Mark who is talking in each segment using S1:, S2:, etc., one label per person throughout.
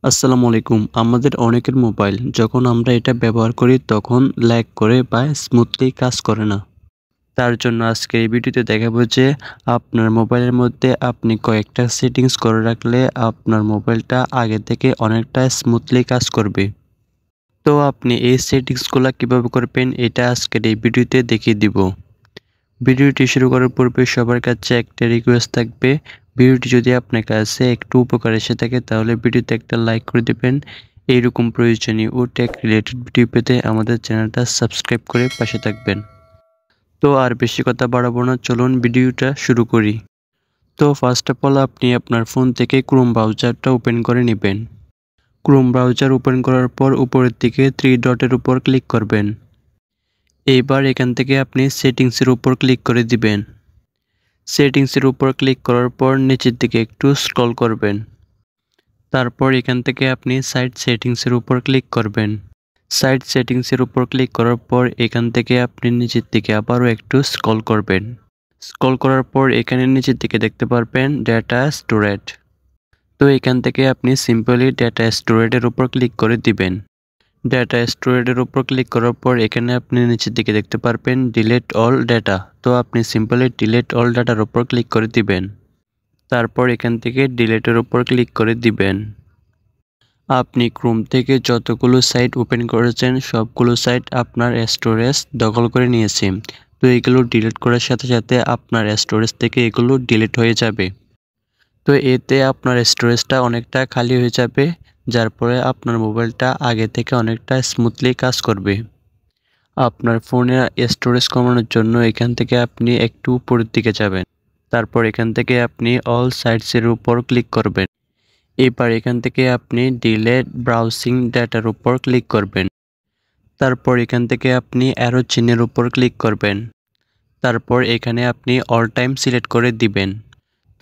S1: আসসালামু আলাইকুম। আমাদের অনেকের মোবাইল যখন আমরা এটা ব্যবহার করি তখন ল্যাগ করে বা স্মুথলি কাজ করে না। তার জন্য আজকের এই ভিডিওতে দেখাবো যে আপনার মোবাইলের মধ্যে আপনি কয়েকটা সেটিংস করে রাখলে আপনার মোবাইলটা আগে থেকে অনেকটা স্মুথলি কাজ করবে। তো আপনি এই সেটিংসগুলা কিভাবে করবেন এটা আজকের এই ভিডিওতে দেখিয়ে দিব। ভিডিওটি শুরু করার পূর্বে সবার কাছে একটা রিকোয়েস্ট থাকবে, ভিডিওটি যদি আপনার কাছে একটু উপকার এসে থাকে তাহলে ভিডিওতে একটা লাইক করে দিবেন। এইরকম প্রয়োজনীয় ও টেক রিলেটেড ভিডিও পেতে আমাদের চ্যানেলটা সাবস্ক্রাইব করে পাশে থাকবেন। তো আর বেশি কথা বাড়াবো না, চলুন ভিডিওটা শুরু করি। তো ফার্স্ট অফ অল আপনি আপনার ফোন থেকে ক্রোম ব্রাউজারটা ওপেন করে নেবেন। ক্রোম ব্রাউজার ওপেন করার পর উপরের দিকে 3 ডটের উপর ক্লিক করবেন। এইবার এখান থেকে আপনি সেটিংসের উপর ক্লিক করে দিবেন। সেটিংসের উপর ক্লিক করার পর নিচের দিকে একটু স্ক্রল করবেন। তারপর এখান থেকে আপনি সাইট সেটিংসের উপর ক্লিক করবেন। সাইট সেটিংসের উপর ক্লিক করার পর এখান থেকে আপনি নিচের দিকে আবারও একটু স্ক্রল করবেন। স্ক্রল করার পর এখানে নিচের দিকে দেখতে পারবেন ডেটা স্টোরেজ। তো এখান থেকে আপনি সিম্পলি ডেটা স্টোরেজের উপর ক্লিক করে দিবেন। ডেটা স্টোরেজের উপর ক্লিক করার পর এখানে আপনি নিচের দিকে দেখতে পারবেন ডিলিট অল ডেটা। তো আপনি সিম্পলি ডিলিট অল ডাটার উপর ক্লিক করে দিবেন। তারপর এখান থেকে ডিলিটের উপর ক্লিক করে দিবেন। আপনি ক্রোম থেকে যতগুলো সাইট ওপেন করেছেন সবগুলো সাইট আপনার স্টোরেজ দখল করে নিয়েছে। তো এগুলো ডিলিট করার সাথে সাথে আপনার স্টোরেজ থেকে এগুলো ডিলিট হয়ে যাবে। তো এতে আপনার স্টোরেজটা অনেকটা খালি হয়ে যাবে, যার ফলে আপনার মোবাইলটা আগে থেকে অনেকটা স্মুথলি কাজ করবে। আপনার ফোনে স্টোরেজ কমানোর জন্য এখান থেকে আপনি একটু উপরের দিকে যাবেন। তারপর এখান থেকে আপনি অল সাইটসের উপর ক্লিক করবেন। এবার এখান থেকে আপনি ডিলেট ব্রাউজিং ডাটার উপর ক্লিক করবেন। তারপর এখান থেকে আপনি অ্যারো চিহ্নের উপর ক্লিক করবেন। তারপর এখানে আপনি অল টাইম সিলেক্ট করে দিবেন।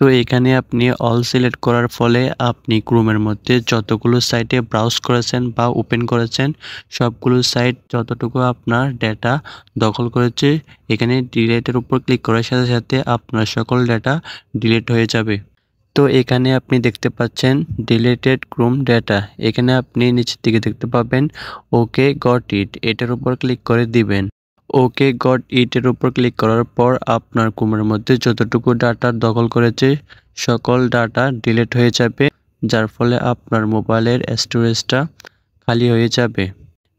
S1: তো এখানে আপনি অল সিলেক্ট করার ফলে আপনি ক্রোমের মধ্যে যতগুলো সাইটে ব্রাউজ করেছেন বা ওপেন করেছেন সবগুলো সাইট যতটুকু আপনার ডেটা দখল করেছে এখানে ডিলিটের উপর ক্লিক করার সাথে সাথে আপনার সকল ডেটা ডিলিট হয়ে যাবে। তো এখানে আপনি দেখতে পাচ্ছেন ডিলিটেড ক্রোম ডেটা। এখানে আপনি নিচের দিকে দেখতে পাবেন ওকে গট ইট, এটার উপর ক্লিক করে দিবেন। ওকে গট ইটের উপর ক্লিক করার পর আপনার ক্রোমের মধ্যে যতটুকু ডাটা দখল করেছে সকল ডাটা ডিলিট হয়ে যাবে, যার ফলে আপনার মোবাইলের স্টোরেজটা খালি হয়ে যাবে।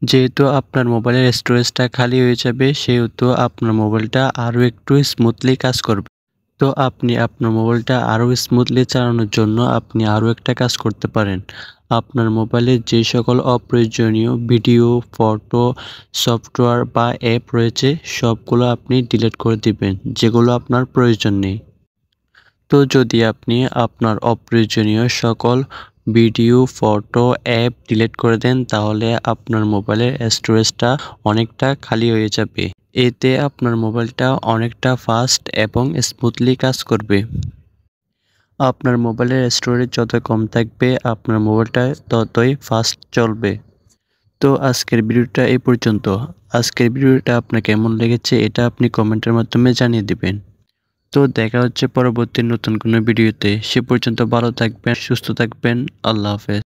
S1: যেহেতু আপনার মোবাইলের স্টোরেজটা খালি হয়ে যাবে সেহেতু আপনার মোবাইলটা আরও একটু স্মুথলি কাজ করবে। তো আপনি আপনার মোবাইলটা আরও স্মুথলি চালানোর জন্য আপনি আরও একটা কাজ করতে পারেন। আপনার মোবাইলে যে সকল অপ্রয়োজনীয় ভিডিও, ফটো, সফটওয়্যার বা অ্যাপ রয়েছে সবগুলো আপনি ডিলিট করে দিবেন, যেগুলো আপনার প্রয়োজন নেই। তো যদি আপনি আপনার অপ্রয়োজনীয় সকল ভিডিও, ফটো, অ্যাপ ডিলিট করে দেন তাহলে আপনার মোবাইলের স্টোরেজটা অনেকটা খালি হয়ে যাবে। এতে আপনার মোবাইলটা অনেকটা ফাস্ট এবং স্মুথলি কাজ করবে। আপনার মোবাইলের স্টোরেজ যত কম থাকবে আপনার মোবাইলটা ততই ফাস্ট চলবে। তো আজকের ভিডিওটা এই পর্যন্ত। আজকের ভিডিওটা আপনার কেমন লেগেছে এটা আপনি কমেন্টের মাধ্যমে জানিয়ে দিবেন। তো দেখা হচ্ছে পরবর্তী নতুন কোনো ভিডিওতে। সে পর্যন্ত ভালো থাকবেন, সুস্থ থাকবেন। আল্লাহ হাফেজ।